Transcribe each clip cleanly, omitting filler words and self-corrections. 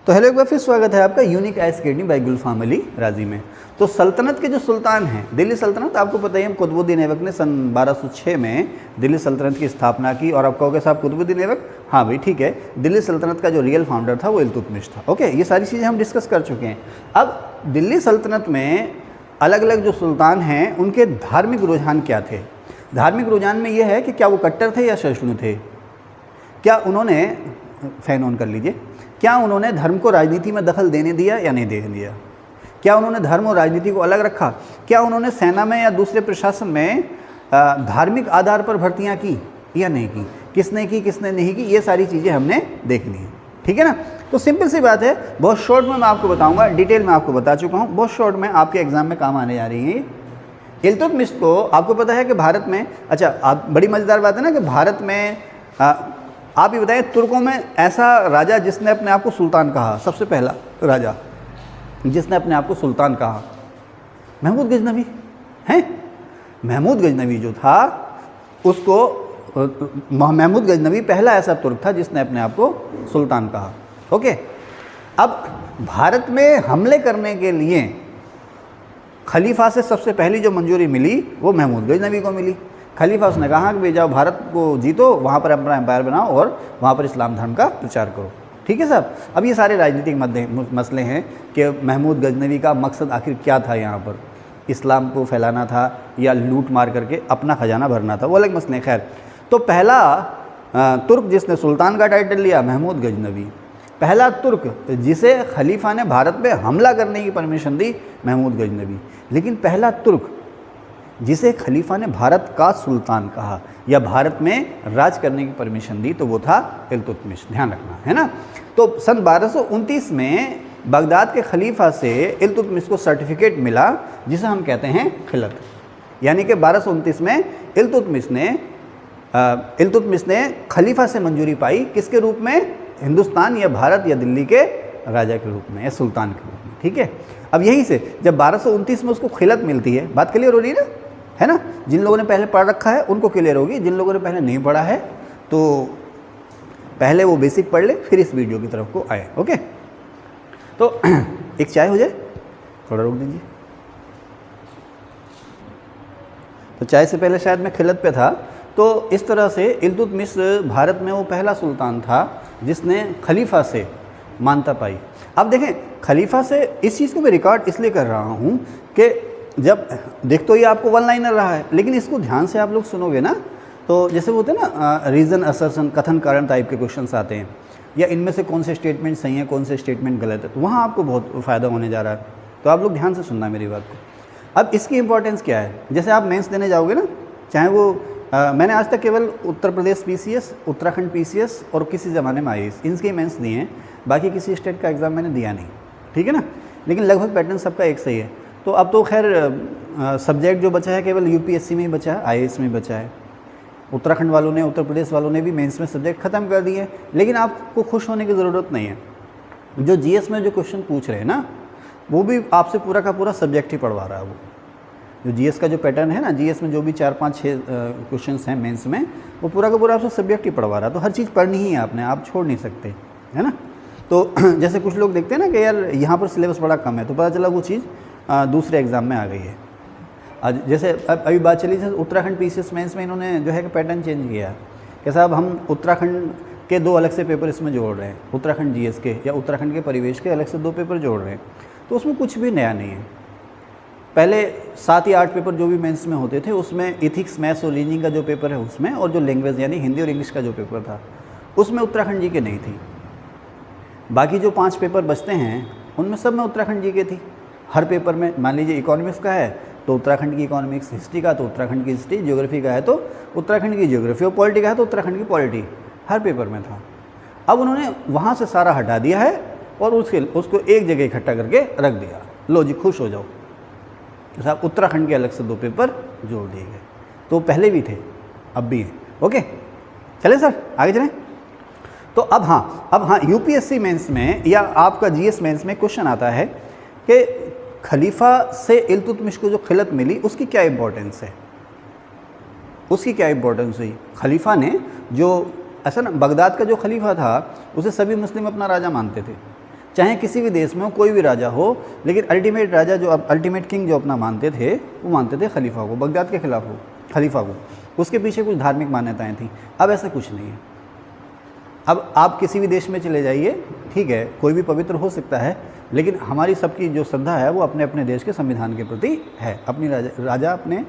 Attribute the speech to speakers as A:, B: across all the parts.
A: तो हेलो, एक बार फिर स्वागत है आपका यूनिक आइस स्केटिंग बाय गुलफाम अली राजी में। तो सल्तनत के जो सुल्तान हैं, दिल्ली सल्तनत, आपको पता ही है कुतुबुद्दीन ऐबक ने सन 1206 में दिल्ली सल्तनत की स्थापना की। और आप कहोगे साहब कुतुबुद्दीन ऐबक, हाँ भाई ठीक है, दिल्ली सल्तनत का जो रियल फाउंडर था वो इल्तुतमिश था। ओके, ये सारी चीज़ें हम डिस्कस कर चुके हैं। अब दिल्ली सल्तनत में अलग अलग जो सुल्तान हैं उनके धार्मिक रुझान क्या थे। धार्मिक रुझान में ये है कि क्या वो कट्टर थे या सहिष्णु थे, क्या उन्होंने, फैन ऑन कर लीजिए, क्या उन्होंने धर्म को राजनीति में दखल देने दिया या नहीं देने दिया, क्या उन्होंने धर्म और राजनीति को अलग रखा, क्या उन्होंने सेना में या दूसरे प्रशासन में धार्मिक आधार पर भर्तियां की या नहीं की, किसने की किसने नहीं की, ये सारी चीज़ें हमने देखनी है। ठीक है ना। तो सिंपल सी बात है, बहुत शॉर्ट में मैं आपको बताऊंगा, डिटेल में आपको बता चुका हूँ, बहुत शॉर्ट में आपके एग्जाम में काम आने जा रही है। इल्तुतमिश को आपको पता है कि भारत में, अच्छा आप, बड़ी मज़ेदार बात है ना कि भारत में आप ये बताएं, तुर्कों में ऐसा राजा जिसने अपने आप को सुल्तान कहा, सबसे पहला राजा जिसने अपने आप को सुल्तान कहा, महमूद गजनवी हैं। महमूद गजनवी जो था उसको, महमूद गजनवी पहला ऐसा तुर्क था जिसने अपने आप को सुल्तान कहा। ओके, अब भारत में हमले करने के लिए खलीफा से सबसे पहली जो मंजूरी मिली वो महमूद गजनवी को मिली। खलीफा उसने कहा कि भाई जाओ भारत को जीतो, वहाँ पर अपना एम्पायर बनाओ और वहाँ पर इस्लाम धर्म का प्रचार करो। ठीक है साहब। अब ये सारे राजनीतिक मसले हैं कि महमूद गजनवी का मकसद आखिर क्या था, यहाँ पर इस्लाम को फैलाना था या लूट मार करके अपना खजाना भरना था, वो अलग मसले हैं। खैर, तो पहला तुर्क जिसने सुल्तान का टाइटल लिया, महमूद गजनवी। पहला तुर्क जिसे खलीफा ने भारत पे हमला करने की परमिशन दी, महमूद गजनवी। लेकिन पहला तुर्क जिसे खलीफा ने भारत का सुल्तान कहा या भारत में राज करने की परमिशन दी, तो वो था इल्तुतमिश। ध्यान रखना है ना। तो सन 1229 में बगदाद के खलीफा से इल्तुतमिश को सर्टिफिकेट मिला जिसे हम कहते हैं खिलत। यानी कि 1229 में इल्तुतमिश ने खलीफा से मंजूरी पाई, किसके रूप में, हिंदुस्तान या भारत या दिल्ली के राजा के रूप में या सुल्तान के रूप में। ठीक है। अब यहीं से जब 1229 में उसको खिलत मिलती है, बात क्लियर हो रही है ना। जिन लोगों ने पहले पढ़ रखा है उनको क्लियर होगी, जिन लोगों ने पहले नहीं पढ़ा है तो पहले वो बेसिक पढ़ ले, फिर इस वीडियो की तरफ को आए। ओके, तो एक चाय हो जाए, थोड़ा रोक दीजिए। तो चाय से पहले शायद मैं खिलत पे था। तो इस तरह से इल्तुतमिश भारत में वो पहला सुल्तान था जिसने खलीफा से मान्यता पाई। अब देखें, खलीफा से, इस चीज़ को मैं रिकॉर्ड इसलिए कर रहा हूँ कि जब देख तो ये आपको वन लाइनर रहा है, लेकिन इसको ध्यान से आप लोग सुनोगे ना, तो जैसे वो होते हैं ना रीज़न असर्शन, कथन कारण टाइप के क्वेश्चंस आते हैं, या इनमें से कौन से स्टेटमेंट सही है कौन से स्टेटमेंट गलत है, तो वहाँ आपको बहुत फ़ायदा होने जा रहा है। तो आप लोग ध्यान से सुनना मेरी बात को। अब इसकी इंपॉर्टेंस क्या है, जैसे आप मेंस देने जाओगे ना, चाहे वो मैंने आज तक केवल उत्तर प्रदेश PCS, उत्तराखंड PCS और किसी ज़माने में IAS, इनके मेंस दिए हैं, बाकी किसी स्टेट का एग्ज़ाम मैंने दिया नहीं। ठीक है ना। लेकिन लगभग पैटर्न सबका एक सही है। तो अब तो खैर सब्जेक्ट जो बचा है केवल UPSC में ही बचा है, IAS में ही बचा है। उत्तराखंड वालों ने, उत्तर प्रदेश वालों ने भी मेंस में सब्जेक्ट ख़त्म कर दिए। लेकिन आपको खुश होने की ज़रूरत नहीं है, जो GS में जो क्वेश्चन पूछ रहे हैं ना, वो भी आपसे पूरा का पूरा सब्जेक्ट ही पढ़वा रहा है। वो जो GS का जो पैटर्न है ना, GS में जो भी 4, 5, 6 क्वेश्चंस हैं मेंस में, वो पूरा का पूरा आपसे सब्जेक्ट ही पढ़वा रहा है। तो हर चीज़ पढ़नी ही है आपने, आप छोड़ नहीं सकते, है ना। तो जैसे कुछ लोग देखते हैं ना कि यार यहाँ पर सिलेबस बड़ा कम है, तो पता चला वो चीज़ दूसरे एग्ज़ाम में आ गई है। आज जैसे अभी बात चली, जैसे उत्तराखंड PCS मेंस में इन्होंने जो है कि पैटर्न चेंज किया है कि साहब हम उत्तराखंड के 2 अलग से पेपर इसमें जोड़ रहे हैं, उत्तराखंड GS के या उत्तराखंड के परिवेश के अलग से 2 पेपर जोड़ रहे हैं। तो उसमें कुछ भी नया नहीं है। पहले 7 या 8 पेपर जो भी मेंस में होते थे, उसमें इथिक्स, मैथ्स और रीजनिंग का जो पेपर है उसमें, और जो लैंग्वेज यानी हिंदी और इंग्लिश का जो पेपर था उसमें उत्तराखंड GK नहीं थी। बाकी जो 5 पेपर बचते हैं उनमें सब में उत्तराखंड GK थी। हर पेपर में, मान लीजिए इकोनॉमिक्स का है तो उत्तराखंड की इकोनॉमिक्स, हिस्ट्री का तो उत्तराखंड की हिस्ट्री, ज्योग्राफी का है तो उत्तराखंड की ज्योग्राफी, और पॉलिटी का है तो उत्तराखंड की पॉलिटी, हर पेपर में था। अब उन्होंने वहाँ से सारा हटा दिया है और उसको एक जगह इकट्ठा करके रख दिया। लो जी, खुश हो जाओ कि साहब उत्तराखंड के अलग से 2 पेपर जोड़ दिए गए। तो पहले भी थे, अब भी हैं। ओके, चले सर आगे चलें। तो अब हाँ UPSC मेंस में या आपका GS मेंस में क्वेश्चन आता है कि खलीफा से इल्तुतमिश को जो खिलत मिली उसकी क्या इंपॉर्टेंस है, उसकी क्या इंपॉर्टेंस हुई। खलीफा ने जो, ऐसा ना, बगदाद का जो खलीफा था उसे सभी मुस्लिम अपना राजा मानते थे। चाहे किसी भी देश में हो, कोई भी राजा हो, लेकिन अल्टीमेट राजा जो अल्टीमेट किंग जो अपना मानते थे, वो मानते थे खलीफा को, बगदाद के खिलाफ हो खलीफा को। उसके पीछे कुछ धार्मिक मान्यताएं थी। अब ऐसा कुछ नहीं है। अब आप किसी भी देश में चले जाइए, ठीक है, कोई भी पवित्र हो सकता है, लेकिन हमारी सबकी जो श्रद्धा है वो अपने अपने देश के संविधान के प्रति है, अपनी राजा अपने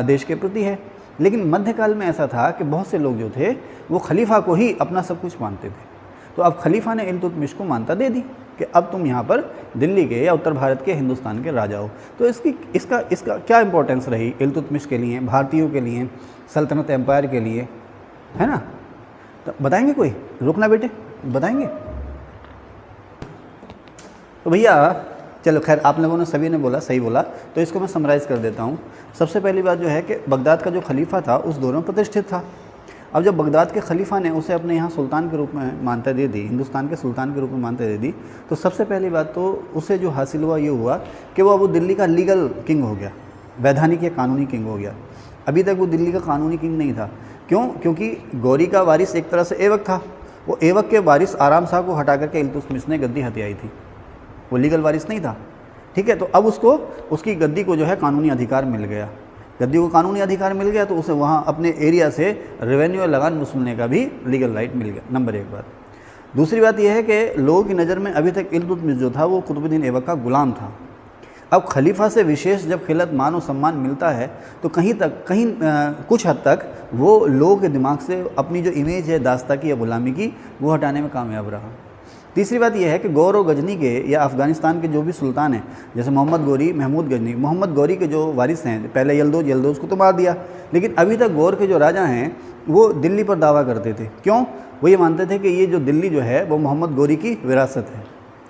A: देश के प्रति है। लेकिन मध्यकाल में ऐसा था कि बहुत से लोग जो थे वो खलीफा को ही अपना सब कुछ मानते थे। तो अब खलीफा ने इल्तुतमिश को मान्यता दे दी कि अब तुम यहाँ पर दिल्ली के या उत्तर भारत के, हिंदुस्तान के राजा हो। तो इसका क्या इंपॉर्टेंस रही इल्तुतमिश के लिए, भारतीयों के लिए, सल्तनत एम्पायर के लिए, है ना? तो बताएंगे कोई? रुकना बेटे, बताएंगे? तो भैया चलो खैर, आप लोगों ने सभी ने बोला, सही बोला, तो इसको मैं समराइज़ कर देता हूँ। सबसे पहली बात जो है कि बगदाद का जो खलीफा था उस दौर में प्रतिष्ठित था। अब जब बगदाद के खलीफा ने उसे अपने यहाँ सुल्तान के रूप में मान्यता दे दी, हिंदुस्तान के सुल्तान के रूप में मान्यता दे दी, तो सबसे पहली बात तो उसे जो हासिल हुआ ये हुआ कि वो अब दिल्ली का लीगल किंग हो गया, वैधानिक या कानूनी किंग हो गया। अभी तक वो दिल्ली का कानूनी किंग नहीं था। क्यों? क्योंकि गौरी का वारिस एक तरह से एवक था। वो एवक के वारिस आराम शाह को हटा करके इल्तुतमिश ने गद्दी हथियाई थी, वो लीगल वारिस नहीं था, ठीक है। तो अब उसको, उसकी गद्दी को जो है कानूनी अधिकार मिल गया, गद्दी को कानूनी अधिकार मिल गया, तो उसे वहाँ अपने एरिया से रेवेन्यू लगान वसूलने का भी लीगल राइट मिल गया, नंबर एक बात। दूसरी बात यह है कि लोगों की नज़र में अभी तक इल्तुतमिश जो था वो कुतुबुद्दीन ऐबक का गुलाम था। अब खलीफा से विशेष जब खिलत मान और सम्मान मिलता है तो कुछ हद तक वो लोगों के दिमाग से अपनी जो इमेज है दास्ता की या गुलामी की, वो हटाने में कामयाब रहा। तीसरी बात यह है कि गौर और गजनी के या अफ़गानिस्तान के जो भी सुल्तान हैं, जैसे मोहम्मद गौरी, महमूद गजनी, मोहम्मद गौरी के जो वारिस हैं, पहले यलदौज को तो मार दिया, लेकिन अभी तक गौर के जो राजा हैं वो दिल्ली पर दावा करते थे। क्यों? वो ये मानते थे कि ये जो दिल्ली जो है वो मोहम्मद गौरी की विरासत है,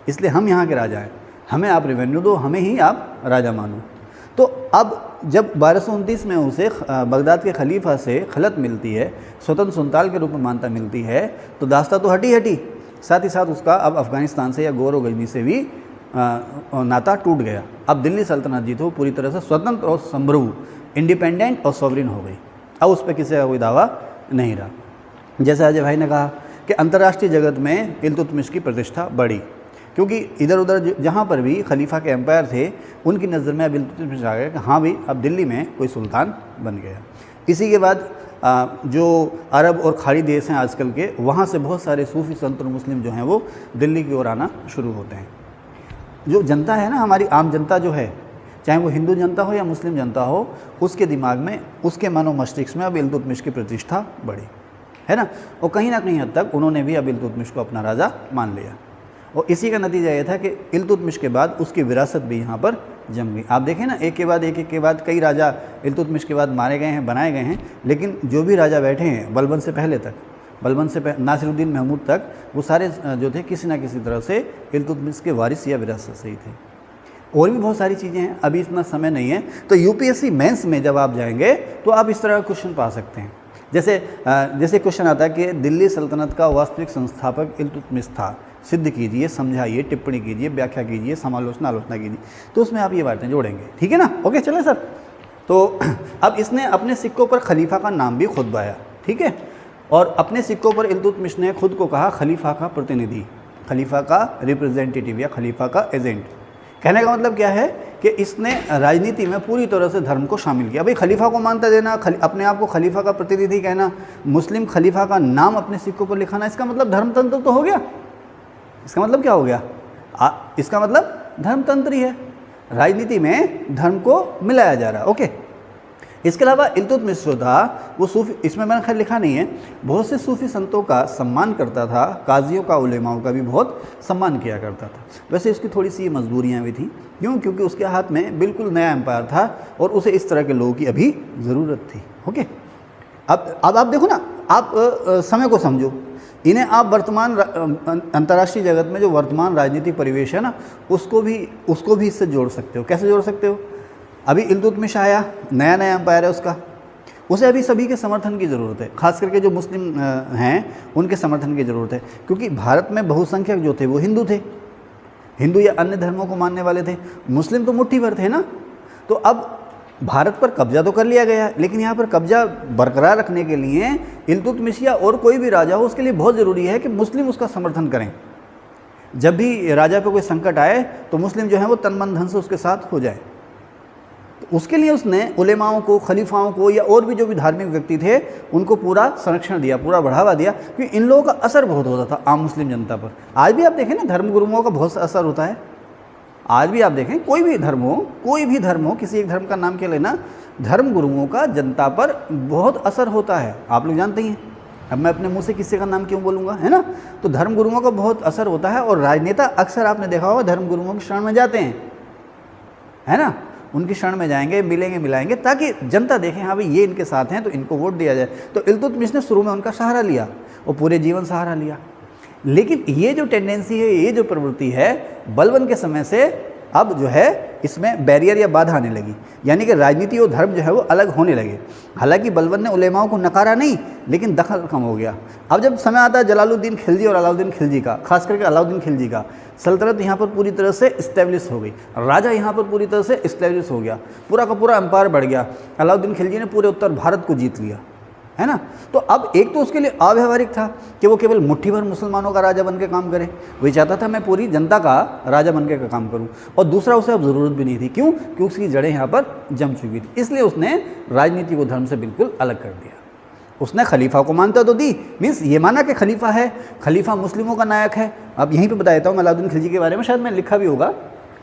A: इसलिए हम यहाँ के राजा हैं, हमें आप रेवेन्यू दो, हमें ही आप राजा मानो। तो अब जब 1229 में उसे बगदाद के खलीफा से खलत मिलती है, स्वतंत्र सुल्तान के रूप में मान्यता मिलती है, तो दास्ता तो हटी, साथ ही साथ उसका अब अफ़गानिस्तान से या गौर और गजनी से भी नाता टूट गया। अब दिल्ली सल्तनत जी तो पूरी तरह से स्वतंत्र और संभ्रू, इंडिपेंडेंट और सॉवरिन हो गई। अब उस पर किसी का कोई दावा नहीं रहा। जैसे अजय भाई ने कहा कि अंतर्राष्ट्रीय जगत में इल्तुतमिश की प्रतिष्ठा बढ़ी, क्योंकि इधर उधर जहाँ पर भी खलीफा के एम्पायर थे उनकी नज़र में अब इल्तुतमिश आ गया कि हाँ भाई अब दिल्ली में कोई सुल्तान बन गया। इसी के बाद जो अरब और खाड़ी देश हैं आजकल के, वहाँ से बहुत सारे सूफी संत और मुस्लिम जो हैं वो दिल्ली की ओर आना शुरू होते हैं। जो जनता है ना, हमारी आम जनता जो है, चाहे वो हिंदू जनता हो या मुस्लिम जनता हो, उसके दिमाग में, उसके मनो मस्तिष्क में अब इल्तुतमिश की प्रतिष्ठा बढ़ी, है ना। और कहीं ना कहीं हद तक उन्होंने भी अब इल्तुतमिश को अपना राजा मान लिया। और इसी का नतीजा ये था कि इल्तुतमिश के बाद उसकी विरासत भी यहाँ पर जम गई। आप देखें ना, एक के बाद कई राजा इल्तुतमिश के बाद मारे गए हैं, बनाए गए हैं, लेकिन जो भी राजा बैठे हैं बलबन से पहले तक, नासिरुद्दीन महमूद तक, वो सारे जो थे किसी ना किसी तरह से इल्तुतमिश के वारिस या विरासत से ही थे। और भी बहुत सारी चीज़ें हैं, अभी इतना समय नहीं है। तो यूपीएससी मेंस में जब आप जाएंगे तो आप इस तरह का क्वेश्चन पा सकते हैं। जैसे क्वेश्चन आता है कि दिल्ली सल्तनत का वास्तविक संस्थापक इल्तुतमिश था, सिद्ध कीजिए, समझाइए, टिप्पणी कीजिए, व्याख्या कीजिए, समालोचना आलोचना कीजिए। तो उसमें आप ये बातें जोड़ेंगे, ठीक है ना। ओके, चलें सर। तो अब इसने अपने सिक्कों पर खलीफा का नाम भी खुदवाया, ठीक है, और अपने सिक्कों पर इल्तुतमिश ने खुद को कहा खलीफा का प्रतिनिधि, खलीफा का रिप्रेजेंटेटिव या खलीफा का एजेंट। कहने का मतलब क्या है कि इसने राजनीति में पूरी तरह से धर्म को शामिल किया। भाई खलीफा को मानता देना, अपने आप को खलीफा का प्रतिनिधि कहना, मुस्लिम खलीफा का नाम अपने सिक्कों पर लिखाना, इसका मतलब धर्मतंत्र तो हो गया। इसका मतलब क्या हो गया? इसका मतलब धर्मतंत्र ही है, राजनीति में धर्म को मिलाया जा रहा है। ओके। इसके अलावा इल्तुतमिश जो था वो सूफी, इसमें मैंने खैर लिखा नहीं है, बहुत से सूफी संतों का सम्मान करता था, काजियों का, उलेमाओं का भी बहुत सम्मान किया करता था। वैसे इसकी थोड़ी सी मजबूरियाँ भी थी। क्यों? क्योंकि उसके हाथ में बिल्कुल नया एम्पायर था और उसे इस तरह के लोगों की अभी ज़रूरत थी। ओके। अब आप देखो ना, आप समय को समझो, इन्हें आप वर्तमान अंतर्राष्ट्रीय जगत में जो वर्तमान राजनीतिक परिवेश है ना, उसको भी इससे जोड़ सकते हो। कैसे जोड़ सकते हो? अभी इल्तुतमिश आया, नया एम्पायर है उसका, उसे अभी सभी के समर्थन की ज़रूरत है, खास करके जो मुस्लिम हैं उनके समर्थन की ज़रूरत है, क्योंकि भारत में बहुसंख्यक जो थे वो हिंदू थे, हिंदू या अन्य धर्मों को मानने वाले थे। मुस्लिम तो मुट्ठी भर थे ना। तो अब भारत पर कब्जा तो कर लिया गया है, लेकिन यहाँ पर कब्जा बरकरार रखने के लिए इल्तुतमिश या और कोई भी राजा हो, उसके लिए बहुत ज़रूरी है कि मुस्लिम उसका समर्थन करें। जब भी राजा पे कोई संकट आए तो मुस्लिम जो है वो तन मन धन से उसके साथ हो जाए। तो उसके लिए उसने उलेमाओं को, खलीफाओं को या और भी जो भी धार्मिक व्यक्ति थे उनको पूरा संरक्षण दिया, पूरा बढ़ावा दिया, क्योंकि इन लोगों का असर बहुत होता था आम मुस्लिम जनता पर। आज भी आप देखें ना, धर्मगुरुओं का बहुत असर होता है। आज भी आप देखें, कोई भी धर्म हो, किसी एक धर्म का नाम के लेना, धर्मगुरुओं का जनता पर बहुत असर होता है, आप लोग जानते ही हैं। अब मैं अपने मुंह से किसी का नाम क्यों बोलूँगा, है ना। तो धर्मगुरुओं का बहुत असर होता है, और राजनेता अक्सर आपने देखा होगा धर्मगुरुओं की शरण में जाते हैं, है ना। उनकी शरण में जाएंगे, मिलेंगे, मिलाएंगे, ताकि जनता देखें हाँ भाई ये इनके साथ हैं तो इनको वोट दिया जाए। तो इल्तुतमिश ने शुरू में उनका सहारा लिया और पूरे जीवन सहारा लिया। लेकिन ये जो टेंडेंसी है, ये जो प्रवृत्ति है, बलबन के समय से अब जो है इसमें बैरियर या बाधा आने लगी, यानी कि राजनीति और धर्म जो है वो अलग होने लगे। हालांकि बलबन ने उलेमाओं को नकारा नहीं, लेकिन दखल कम हो गया। अब जब समय आता है जलालुद्दीन खिलजी और अलाउद्दीन खिलजी का, खास करके अलाउद्दीन खिलजी का, सल्तनत यहाँ पर पूरी तरह से इस्टेब्लिश हो गई, राजा यहाँ पर पूरी तरह से इस्टेब्लिश हो गया, पूरा का पूरा एम्पायर बढ़ गया। अलाउद्दीन खिलजी ने पूरे उत्तर भारत को जीत लिया, है ना। तो अब एक तो उसके लिए अव्यावहारिक था कि वो केवल मुट्ठी भर मुसलमानों का राजा बन के काम करे, वही चाहता था मैं पूरी जनता का राजा बन के काम करूं। और दूसरा, उसे अब ज़रूरत भी नहीं थी, क्यों? क्योंकि उसकी जड़ें यहाँ पर जम चुकी थी। इसलिए उसने राजनीति को धर्म से बिल्कुल अलग कर दिया। उसने खलीफा को मानता तो दी, मीन्स ये माना कि खलीफा है, खलीफा मुस्लिमों का नायक है। अब यहीं पर बता देता हूँ मैं अलाउद्दीन खिलजी के बारे में, शायद मैं लिखा भी होगा,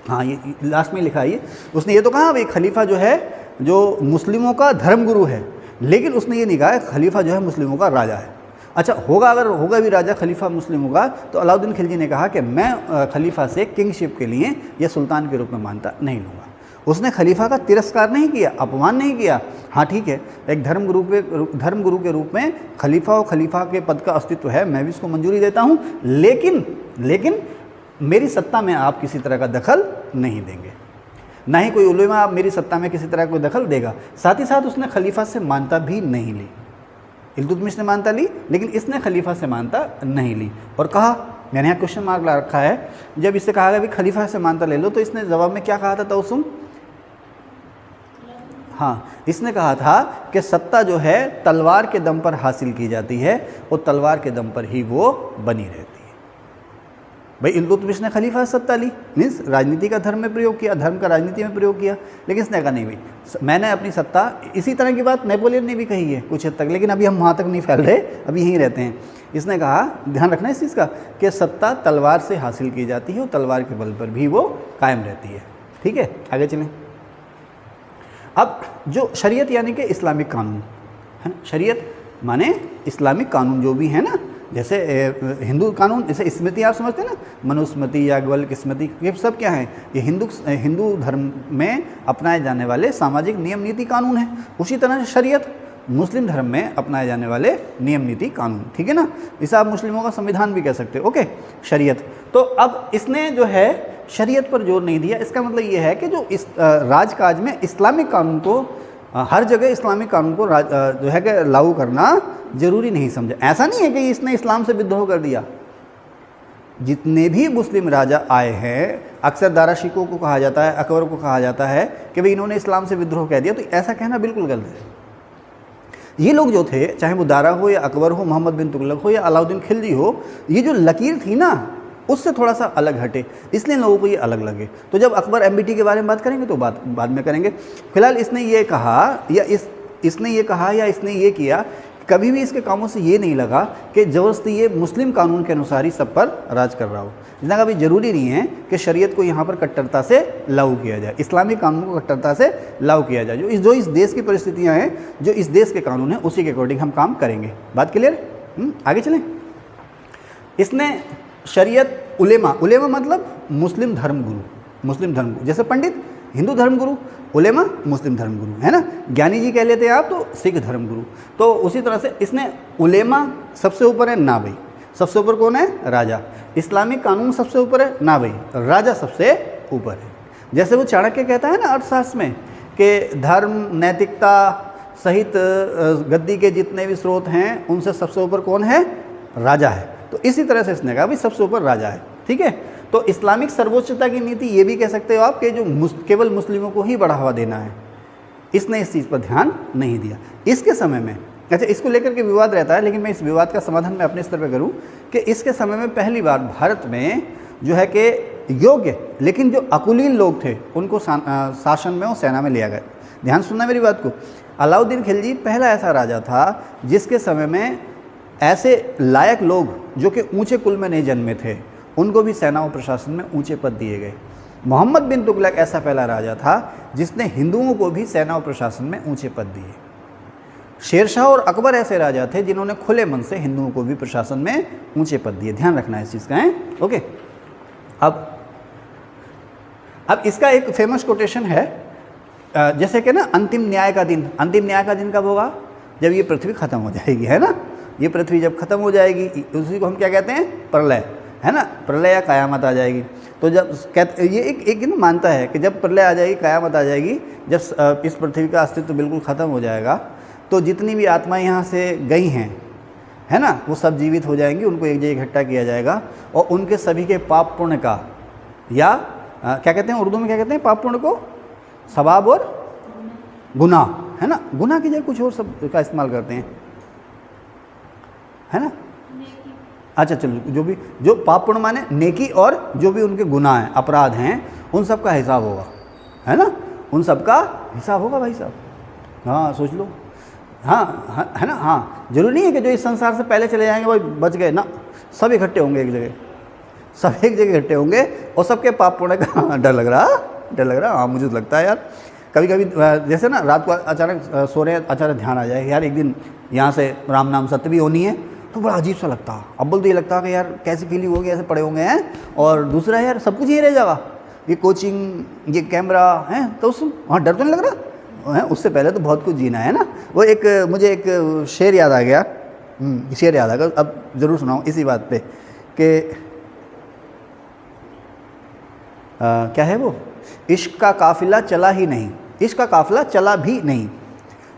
A: हाँ ये लास्ट में लिखा है। उसने ये तो कहा भाई खलीफा जो है जो मुस्लिमों का धर्मगुरु है, लेकिन उसने ये नहीं कहा खलीफा जो है मुस्लिमों का राजा है। अच्छा होगा, अगर होगा भी राजा खलीफा मुस्लिमों का, तो अलाउद्दीन खिलजी ने कहा कि मैं खलीफा से किंगशिप के लिए या सुल्तान के रूप में मानता नहीं लूँगा। उसने खलीफा का तिरस्कार नहीं किया, अपमान नहीं किया। हाँ ठीक है, एक धर्मगुरु के रूप में खलीफा और खलीफा के पद का अस्तित्व है, मैं भी इसको मंजूरी देता हूँ, लेकिन मेरी सत्ता में आप किसी तरह का दखल नहीं देंगे, ना ही कोई उलेमा आप मेरी सत्ता में किसी तरह कोई दखल देगा। साथ ही साथ उसने खलीफा से मानता भी नहीं ली। इल्तुतमिश ने मानता ली, लेकिन इसने खलीफा से मानता नहीं ली। और कहा, मैंने यहाँ क्वेश्चन मार्क ला रखा है, जब इससे कहा गया भी खलीफा से मानता ले लो, तो इसने जवाब में क्या कहा था तौसुम? हाँ, इसने कहा था कि सत्ता जो है तलवार के दम पर हासिल की जाती है और तलवार के दम पर ही वो बनी रहती है। भाई इल्तुतमिश ने खलीफा से सत्ता ली, मीन्स राजनीति का धर्म में प्रयोग किया, धर्म का राजनीति में प्रयोग किया, लेकिन इसने कहा नहीं भाई मैंने अपनी सत्ता, इसी तरह की बात नेपोलियन ने भी कही है कुछ हद तक, लेकिन अभी हम वहाँ तक नहीं फैल रहे, अभी यहीं रहते हैं। इसने कहा, ध्यान रखना इस चीज़ का, कि सत्ता तलवार से हासिल की जाती है और तलवार के बल पर भी वो कायम रहती है। ठीक है, आगे चलें। अब जो शरीयत यानी कि इस्लामिक कानून है ना, शरीयत माने इस्लामिक कानून जो भी है ना, जैसे हिंदू कानून, जैसे स्मृति आप समझते हैं ना, मनुस्मृति, याज्ञवल्क्य स्मृति, ये सब क्या है? ये हिंदू धर्म में अपनाए जाने वाले सामाजिक नियम नीति कानून है। उसी तरह से शरीयत मुस्लिम धर्म में अपनाए जाने वाले नियम नीति कानून, ठीक है ना। इसे आप मुस्लिमों का संविधान भी कह सकते हो, ओके, शरीयत। तो अब इसने जो है शरीयत पर जोर नहीं दिया। इसका मतलब ये है कि जो इस राजकाज में इस्लामिक कानून को, हर जगह इस्लामिक कानून को जो है कि लागू करना जरूरी नहीं समझा। ऐसा नहीं है कि इसने इस्लाम से विद्रोह कर दिया। जितने भी मुस्लिम राजा आए हैं, अक्सर दारा शिकोह को कहा जाता है, अकबर को कहा जाता है कि भाई इन्होंने इस्लाम से विद्रोह कह दिया, तो ऐसा कहना बिल्कुल गलत है। ये लोग जो थे, चाहे वो दारा हो या अकबर हो, मोहम्मद बिन तुगलक हो या अलाउद्दीन खिलजी हो, ये जो लकीर थी ना उससे थोड़ा सा अलग हटे, इसलिए लोगों को ये अलग लगे। तो जब अकबर एमबीटी के बारे में बात करेंगे तो बाद में करेंगे। फिलहाल इसने ये कहा या इसने ये किया, कभी भी इसके कामों से ये नहीं लगा कि ज़बरदस्ती ये मुस्लिम कानून के अनुसार ही सब पर राज कर रहा हो। जितना कभी ज़रूरी नहीं है कि शरीयत को यहाँ पर कट्टरता से लागू किया जाए, इस्लामिक कानून को कट्टरता से लागू किया जाए। जो इस देश की परिस्थितियाँ हैं, जो इस देश के कानून हैं, उसी के अकॉर्डिंग हम काम करेंगे। बात क्लियर? आगे चलें। इसने शरीयत, उलेमा मतलब मुस्लिम धर्मगुरु, जैसे पंडित हिंदू धर्मगुरु, उलेमा मुस्लिम धर्मगुरु, है ना। ज्ञानी जी कह लेते हैं आप तो सिख धर्मगुरु। तो उसी तरह से इसने उलेमा सबसे ऊपर है ना भाई, सबसे ऊपर कौन है? राजा। इस्लामिक कानून सबसे ऊपर है ना भाई, राजा सबसे ऊपर है। जैसे वो चाणक्य कहता है ना अर्थशास्त्र में कि धर्म, नैतिकता सहित गद्दी के जितने भी स्रोत हैं उनसे सबसे ऊपर कौन है? राजा है। तो इसी तरह से इसने कहा भाई सबसे ऊपर राजा है, ठीक है। तो इस्लामिक सर्वोच्चता की नीति ये भी कह सकते हो आप कि जो केवल मुस्लिमों को ही बढ़ावा देना है, इसने इस चीज़ पर ध्यान नहीं दिया। इसके समय में, अच्छा इसको लेकर के विवाद रहता है, लेकिन मैं इस विवाद का समाधान मैं अपने स्तर पर करूं कि इसके समय में पहली बार भारत में जो है कि योग्य लेकिन जो अकुलीन लोग थे उनको शासन में और सेना में लिया गया। ध्यान सुनना मेरी बात को। अलाउद्दीन खिलजी पहला ऐसा राजा था जिसके समय में ऐसे लायक लोग जो कि ऊंचे कुल में नहीं जन्मे थे उनको भी सेना और प्रशासन में ऊंचे पद दिए गए। मोहम्मद बिन तुगलक ऐसा पहला राजा था जिसने हिंदुओं को भी सेना और प्रशासन में ऊंचे पद दिए। शेरशाह और अकबर ऐसे राजा थे जिन्होंने खुले मन से हिंदुओं को भी प्रशासन में ऊंचे पद दिए। ध्यान रखना है इस चीज़ का है। ओके, अब इसका एक फेमस कोटेशन है, जैसे कि ना अंतिम न्याय का दिन। अंतिम न्याय का दिन कब होगा? जब ये पृथ्वी खत्म हो जाएगी, है ना। ये पृथ्वी जब खत्म हो जाएगी उसी को हम क्या कहते हैं? प्रलय, है ना। प्रलय या कयामत आ जाएगी। तो जब कहते ये एक ना मानता है कि जब प्रलय आ जाएगी, कयामत आ जाएगी, जब इस पृथ्वी का अस्तित्व बिल्कुल ख़त्म हो जाएगा तो जितनी भी आत्माएं यहाँ से गई हैं, है ना, वो सब जीवित हो जाएंगी, उनको एक जगह इकट्ठा किया जाएगा और उनके सभी के पाप पुण्य का या क्या कहते हैं उर्दू में, क्या कहते हैं पाप पुण्य को? सवाब और गुनाह, है ना। गुनाह की जगह कुछ और शब्द का इस्तेमाल करते हैं, है ना। अच्छा चलो, जो पाप पुण्य माने नेकी और जो भी उनके गुनाह हैं, अपराध हैं, उन सब का हिसाब होगा, है ना। उन सब का हिसाब होगा भाई साहब। हाँ सोच लो, हाँ है ना। हाँ, जरूरी नहीं है कि जो इस संसार से पहले चले जाएंगे वो बच गए ना, सब इकट्ठे होंगे एक जगह, सब एक जगह इकट्ठे होंगे और सबके पाप पुण्य का डर लग रहा। हाँ मुझे तो लगता है यार, कभी कभी जैसे ना रात को अचानक सो रहे हैं, अचानक ध्यान आ जाए यार एक दिन यहाँ से राम नाम सत्य भी होनी है, तो बड़ा अजीब सा लगता है। अव्वल तो ये लगता है कि यार कैसी फीलिंग होगी, ऐसे पड़े होंगे हैं, और दूसरा यार सब कुछ यही रह जाएगा, ये कोचिंग, ये कैमरा है, तो उस वहाँ डर तो नहीं लग रहा है। उससे पहले तो बहुत कुछ जीना है ना। वो एक मुझे एक शेर याद आ गया, शेर याद आ गया, अब ज़रूर सुनाऊँ इसी बात पे कि क्या है वो? इश्क का काफ़िला चला ही नहीं, इश्क का काफ़िला चला भी नहीं,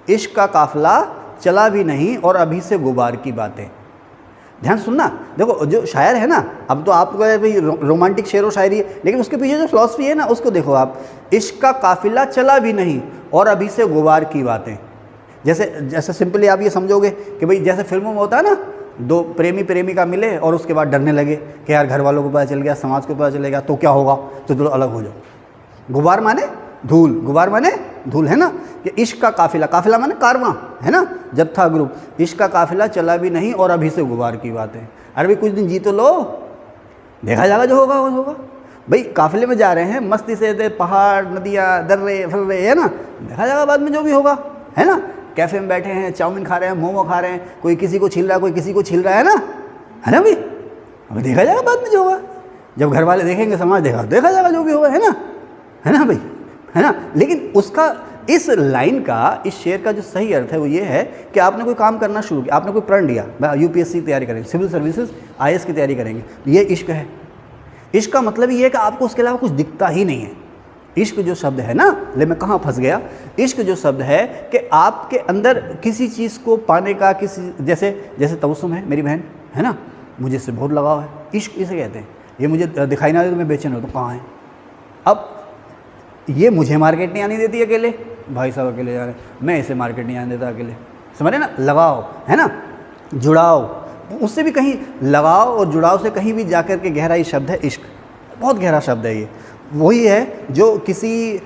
A: इश्क का काफ़िला चला भी नहीं और अभी से गुबार की बातें। ध्यान सुनना, देखो जो शायर है ना, अब तो आपको भाई रोमांटिक शेर और शायरी है, लेकिन उसके पीछे जो फिलॉसफी है ना उसको देखो आप। इश्क का काफ़िला चला भी नहीं और अभी से गुबार की बातें। जैसे सिंपली आप ये समझोगे कि भाई जैसे फिल्मों में होता है ना, दो प्रेमी प्रेमिका मिले और उसके बाद डरने लगे कि यार घर वालों को पता चल गया, समाज को पता चलेगा तो क्या होगा, तो चलो अलग हो जाओ। गुबार माने धूल, गुबार माने धूल, है ना। कि इश्क का काफ़िला, काफ़िला माने कारवां, है ना, जत्था ग्रुप। इश्क का काफ़िला चला भी नहीं और अभी से गुबार की बातें। अरे भाई कुछ दिन जी तो लो, देखा जाएगा जो होगा वो होगा। भाई काफ़िले में जा रहे हैं, मस्ती से पहाड़, नदियाँ, दर्रे फर्रे, है ना, देखा जाएगा बाद में जो भी होगा, है ना। कैफ़े में बैठे हैं, चाउमीन खा रहे हैं, मोमो खा रहे हैं, कोई किसी को छील रहा है, कोई किसी को छील रहा है ना भाई, अभी देखा जाएगा बाद में जो होगा। जब घर वाले देखेंगे, समाज देखा जाएगा जो भी होगा, है ना भाई, है ना। लेकिन उसका, इस लाइन का, इस शेर का जो सही अर्थ है वो ये है कि आपने कोई काम करना शुरू किया, आपने कोई प्रण लिया, यूपीएससी की तैयारी करेंगे, सिविल सर्विसेज, आईएएस की तैयारी करेंगे, ये इश्क है। इश्क का मतलब ये है कि आपको उसके अलावा कुछ दिखता ही नहीं है। इश्क जो शब्द है ना, ले मैं कहाँ फंस गया। इश्क जो शब्द है कि आपके अंदर किसी चीज़ को पाने का, किसी जैसे तबस्सुम है मेरी बहन, है ना, मुझे इससे बहुत लगाव है, इश्क इसे कहते हैं। ये मुझे दिखाई ना दे तो मैं बेचैन होता हूँ, कहाँ है। अब ये मुझे मार्केट नहीं आने देती अकेले, भाई साहब अकेले जा रहे हैं, मैं इसे मार्केट नहीं आने देता अकेले, समझ रहे ना। लगाव, है ना, जुड़ाव, उससे भी कहीं लगाव और जुड़ाव से कहीं भी जाकर के गहराई शब्द है इश्क, बहुत गहरा शब्द है ये। वही है जो किसी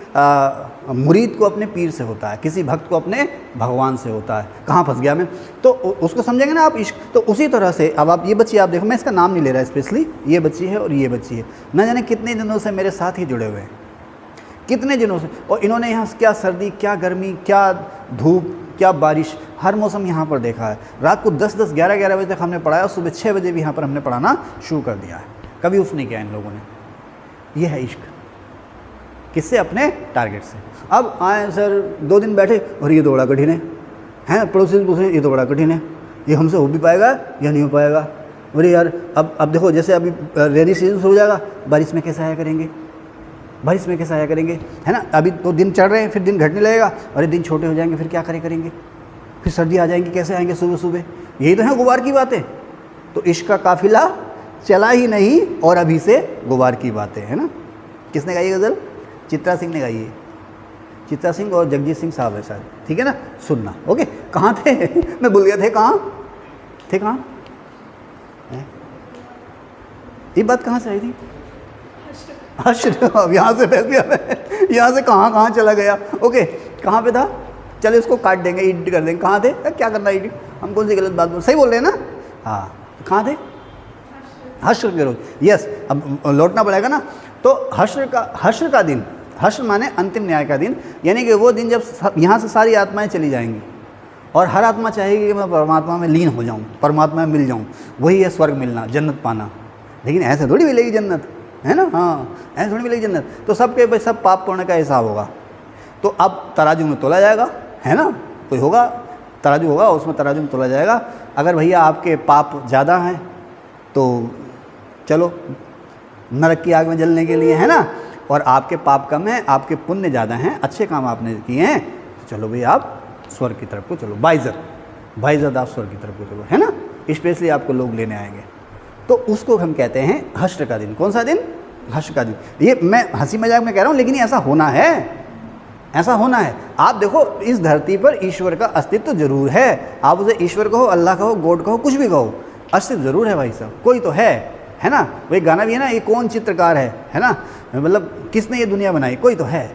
A: मुरीद को अपने पीर से होता है, किसी भक्त को अपने भगवान से होता है। कहाँ फंस गया मैं, तो उसको समझेंगे ना आप इश्क। तो उसी तरह से अब आप ये बच्ची, आप देखो, मैं इसका नाम नहीं ले रहा स्पेशली, ये बच्ची है और ये बच्ची है, न जाने कितने दिनों से मेरे साथ ही जुड़े हुए हैं, कितने दिनों से। और इन्होंने यहाँ क्या सर्दी, क्या गर्मी, क्या धूप, क्या बारिश, हर मौसम यहाँ पर देखा है। रात को 10-10, 11-11 बजे तक हमने पढ़ाया और सुबह 6 बजे भी यहाँ पर हमने पढ़ाना शुरू कर दिया है। कभी उफ नहीं किया इन लोगों ने। ये है इश्क। किससे? अपने टारगेट से। अब आए सर 2 दिन बैठे और ये तो बड़ा कठिन है, पड़ोसी से पूछे ये तो बड़ा कठिन है, ये हमसे हो भी पाएगा या नहीं हो पाएगा। अरे यार अब देखो, जैसे अभी रेनी सीजन हो जाएगा, बारिश में कैसे आया करेंगे, बारिश में कैसे आया करेंगे, है ना। अभी तो दिन चढ़ रहे हैं, फिर दिन घटने लगेगा, अरे दिन छोटे हो जाएंगे, फिर क्या करेंगे, फिर सर्दी आ जाएंगी, कैसे आएंगे सुबह सुबह। यही तो है गुबार की बातें। तो इश्क का काफिला चला ही नहीं और अभी से गुबार की बातें, है ना। किसने गाई गज़ल? चित्रा सिंह ने गाई है, चित्रा सिंह और जगजीत सिंह साहब है शायद, ठीक है ना। सुनना, ओके। कहाँ थे मैं भूल गया, थे कहाँ, ये बात कहाँ से आई थी? हश्र, अब यहाँ से फंस गया मैं, यहाँ से कहाँ चला गया। ओके, कहाँ पे था? चलो इसको काट देंगे, एडिट कर देंगे। कहाँ थे? क्या करना एडिट, हम कौन सी गलत बात बोल, सही बोल रहे हैं ना? हाँ, तो कहाँ थे? हश्र के रोज। यस, अब लौटना पड़ेगा ना। तो हश्र का दिन, हश्र माने अंतिम न्याय का दिन, यानी कि वो दिन जब यहाँ से सारी आत्माएं चली जाएंगी और हर आत्मा चाहेगी कि मैं परमात्मा में लीन हो जाऊँ, परमात्मा में मिल जाऊँ। वही है स्वर्ग मिलना, जन्नत पाना। लेकिन ऐसे थोड़ी मिलेगी जन्नत, है ना? हाँ, ऐसे थोड़ी मिलेगी जन्नत। तो सबके भाई सब पाप पुण्य का हिसाब होगा। तो अब तराजू में तोला जाएगा, है ना? कोई होगा तराजू होगा, उसमें तराजू में तोला जाएगा। अगर भैया आपके पाप ज़्यादा हैं तो चलो नरक की आग में जलने के लिए, है ना? और आपके पाप कम हैं, आपके पुण्य ज़्यादा हैं, अच्छे काम आपने किए हैं, तो चलो भाई आप स्वर्ग की तरफ को चलो, बाइज़त आप स्वर्ग की तरफ को चलो, है ना? स्पेशली आपको लोग लेने आएंगे। तो उसको हम कहते हैं हश्र का दिन। कौन सा दिन? हश्र का दिन। ये मैं हंसी मजाक में कह रहा हूँ, लेकिन ऐसा होना है, ऐसा होना है। आप देखो इस धरती पर ईश्वर का अस्तित्व जरूर है। आप उसे ईश्वर कहो, अल्लाह कहो, गॉड कहो, कुछ भी कहो, अस्तित्व जरूर है भाई साहब, कोई तो है ना? वही गाना भी है ना, ये कौन चित्रकार है ना? मतलब किसने ये दुनिया बनाई, कोई तो है,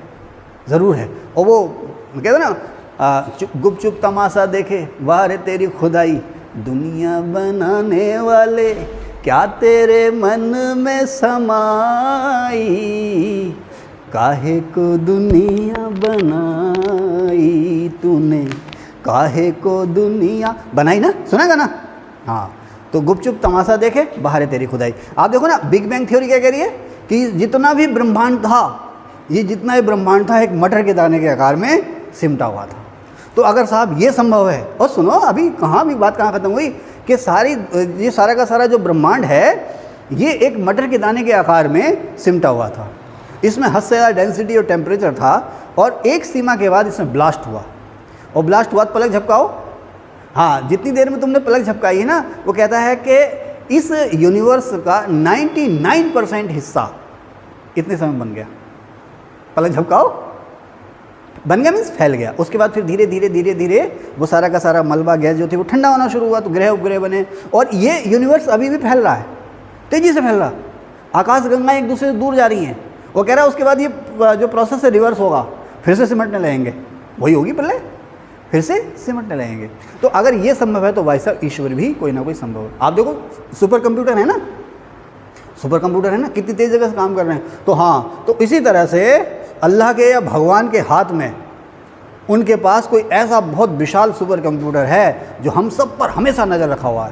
A: ज़रूर है। और वो कहते ना, गुप चुप तमाशा देखे वाह रे तेरी खुदाई, दुनिया बनाने वाले क्या तेरे मन में समाई, काहे को दुनिया बनाई तूने, काहे को दुनिया बनाई ना, सुना गाना? हाँ, तो गुपचुप तमाशा देखे बाहर है तेरी खुदाई। आप देखो ना, बिग बैंग थ्योरी क्या कह रही है कि जितना भी ब्रह्मांड था, ये जितना भी ब्रह्मांड था एक मटर के दाने के आकार में सिमटा हुआ था। तो अगर साहब ये संभव है, और सुनो अभी कहाँ भी बात कहाँ ख़त्म हुई कि ये सारा का सारा जो ब्रह्मांड है ये एक मटर के दाने के आकार में सिमटा हुआ था। इसमें हद से ज़्यादा डेंसिटी और टेम्परेचर था, और एक सीमा के बाद इसमें ब्लास्ट हुआ, और ब्लास्ट हुआ तो पलक झपकाओ। हाँ, जितनी देर में तुमने पलक झपकाई है ना, वो कहता है कि इस यूनिवर्स का 99% हिस्सा इतने समय बन गया। पलक झपकाओ, बन गया मीन्स फैल गया। उसके बाद फिर धीरे धीरे धीरे धीरे वो सारा का सारा मलबा गैस जो थी वो ठंडा होना शुरू हुआ, तो ग्रह उपग्रह बने, और ये यूनिवर्स अभी भी फैल रहा है, तेज़ी से फैल रहा। आकाश गंगा एक दूसरे से दूर जा रही हैं। वो कह रहा है उसके बाद ये जो प्रोसेस है रिवर्स होगा, फिर से सिमटने लगेंगे, वही होगी पहले, फिर से सिमटने लगेंगे। तो अगर ये संभव है तो भाई साहब ईश्वर भी कोई ना कोई संभव है। आप देखो सुपर कंप्यूटर है ना, सुपर कंप्यूटर है ना, कितनी तेज़ जगह से काम कर रहे हैं। तो हाँ, तो इसी तरह से अल्लाह के या भगवान के हाथ में उनके पास कोई ऐसा बहुत विशाल सुपर कंप्यूटर है जो हम सब पर हमेशा नज़र रखा हुआ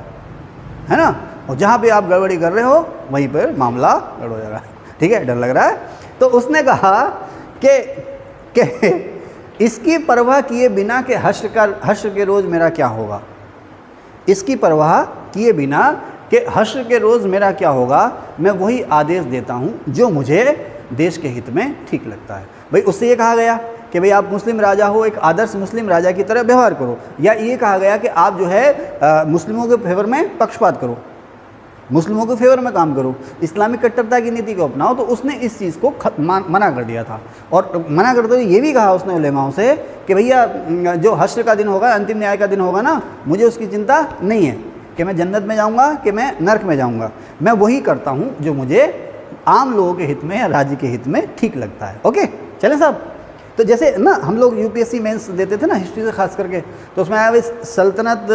A: है ना? और जहाँ पे आप गड़बड़ी कर रहे हो वहीं पर मामला गड़बड़ हो जा रहा है, ठीक है, डर लग रहा है। तो उसने कहा कि इसकी परवाह किए बिना कि हश्र के रोज़ मेरा क्या होगा, इसकी परवाह किए बिना कि हश्र के रोज़ मेरा क्या होगा, मैं वही आदेश देता हूँ जो मुझे देश के हित में ठीक लगता है। भाई उससे ये कहा गया कि भाई आप मुस्लिम राजा हो, एक आदर्श मुस्लिम राजा की तरह व्यवहार करो, या ये कहा गया कि आप जो है मुस्लिमों के फेवर में पक्षपात करो, मुस्लिमों के फेवर में काम करो, इस्लामिक कट्टरता की नीति को अपनाओ। तो उसने इस चीज़ को मना कर दिया था, और मना करते हुए ये भी कहा उसने उलेमाओं से कि भैया जो हश्र का दिन होगा, अंतिम न्याय का दिन होगा ना, मुझे उसकी चिंता नहीं है कि मैं जन्नत में जाऊँगा कि मैं नरक में जाऊँगा, मैं वही करता हूँ जो मुझे आम लोगों के हित में या राज्य के हित में ठीक लगता है। ओके, चलें साहब। तो जैसे ना हम लोग यूपीएससी मेंस देते थे ना हिस्ट्री से खास करके, तो उसमें आया सल्तनत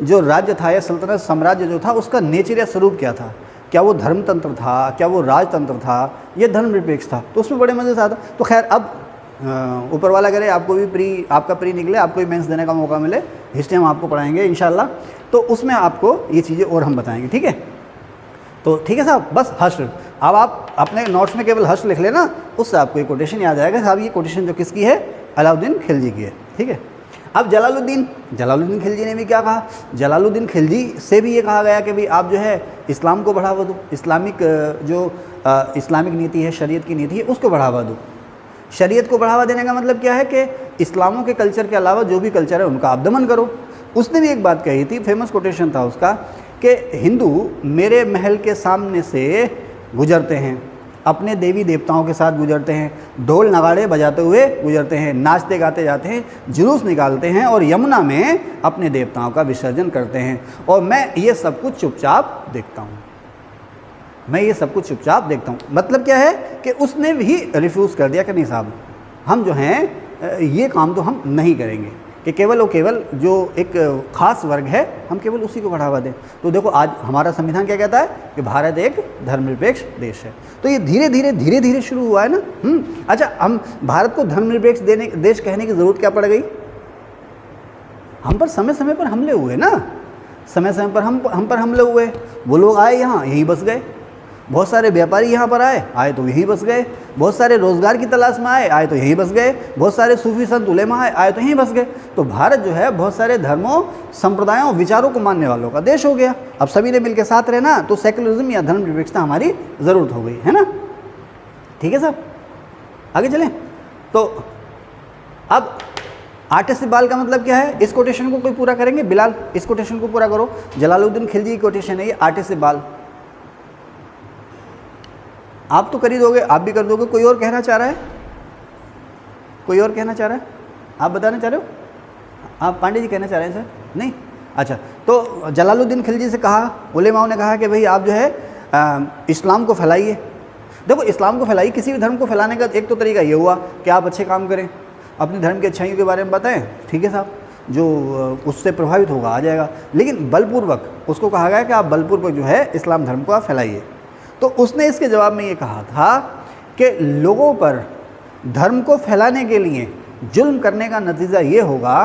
A: जो राज्य था या सल्तनत साम्राज्य जो था उसका नेचर या स्वरूप क्या था, क्या वो धर्मतंत्र था, क्या वो राजतंत्र था, ये धर्मनिरपेक्ष था। तो उसमें बड़े मज़े से आता। तो खैर अब ऊपर वाला करे आपको भी आपका प्री निकले, आपको भी मेंस देने का मौका मिले, हिस्ट्री हम आपको पढ़ाएंगे इंशाल्लाह। तो उसमें आपको ये चीज़ें और हम बताएंगे, ठीक है? तो ठीक है साहब, बस हश्र। अब आप अपने नोट्स में केवल हश्र लिख लेना, उससे आपको एक कोटेशन याद आएगा साहब। ये कोटेशन जो किसकी है? अलाउद्दीन खिलजी की है, ठीक है? अब जलालुद्दीन खिलजी ने भी क्या कहा? जलालुद्दीन खिलजी से भी ये कहा गया कि भाई आप जो है इस्लाम को बढ़ावा दो, इस्लामिक नीति है, शरीयत की नीति है, उसको बढ़ावा दो। शरीयत को बढ़ावा देने का मतलब क्या है कि इस्लामों के कल्चर के अलावा जो भी कल्चर है उनका आप दमन करो। उसने भी एक बात कही थी, फेमस कोटेशन था उसका, कि हिंदू मेरे महल के सामने से गुजरते हैं, अपने देवी देवताओं के साथ गुजरते हैं, ढोल नगाड़े बजाते हुए गुजरते हैं, नाचते गाते जाते हैं, जुलूस निकालते हैं और यमुना में अपने देवताओं का विसर्जन करते हैं, और मैं ये सब कुछ चुपचाप देखता हूँ। मैं ये सब कुछ चुपचाप देखता हूँ। मतलब क्या है कि उसने भी रिफ्यूज़ कर दिया कि नहीं साहब, हम जो हैं ये काम तो हम नहीं करेंगे, कि केवल और केवल जो एक ख़ास वर्ग है हम केवल उसी को बढ़ावा दें। तो देखो आज हमारा संविधान क्या कहता है कि भारत एक धर्मनिरपेक्ष देश है। तो ये धीरे धीरे शुरू हुआ है ना। अच्छा, हम भारत को धर्मनिरपेक्ष देश कहने की ज़रूरत क्या पड़ गई? हम पर समय समय पर हमले हुए ना, समय समय पर हम पर हमले हुए। वो लोग आए यहाँ, यहीं बस गए। बहुत सारे व्यापारी यहाँ पर आए तो यहीं बस गए। बहुत सारे रोज़गार की तलाश में आए तो यहीं बस गए। बहुत सारे सूफी संत उलेमा आए तो यहीं बस गए। तो भारत जो है बहुत सारे धर्मों, संप्रदायों, विचारों को मानने वालों का देश हो गया। अब सभी ने मिलकर साथ रहना, तो सेकुलरिज्म या धर्मनिरपेक्षता हमारी ज़रूरत हो गई है ना। ठीक है साहब, आगे चलें। तो अब आर्टिस्ट बाल का मतलब क्या है? इस कोटेशन को कोई पूरा करेंगे? बिलाल, इस कोटेशन को पूरा करो। जलालुद्दीन खिलजी की कोटेशन है ये, आर्टिस्ट बाल। आप तो कर ही दोगे, आप भी कर दोगे। कोई और कहना चाह रहा है? कोई और कहना चाह रहा है? आप बताना चाह रहे हो? आप पांडे जी कहना चाह रहे हैं सर? नहीं? अच्छा, तो जलालुद्दीन खिलजी से कहा, उलेमाओं ने कहा कि भाई आप जो है इस्लाम को फैलाइए। देखो, इस्लाम को फैलाइए, किसी भी धर्म को फैलाने का एक तो तरीका ये हुआ कि आप अच्छे काम करें, अपने धर्म की अच्छाइयों के बारे में बताएं। ठीक है साहब, जो उससे प्रभावित होगा आ जाएगा। लेकिन बलपूर्वक उसको कहा गया कि आप बलपूर्वक जो है इस्लाम धर्म को आप फैलाइए। तो उसने इसके जवाब में ये कहा था कि लोगों पर धर्म को फैलाने के लिए जुल्म करने का नतीजा ये होगा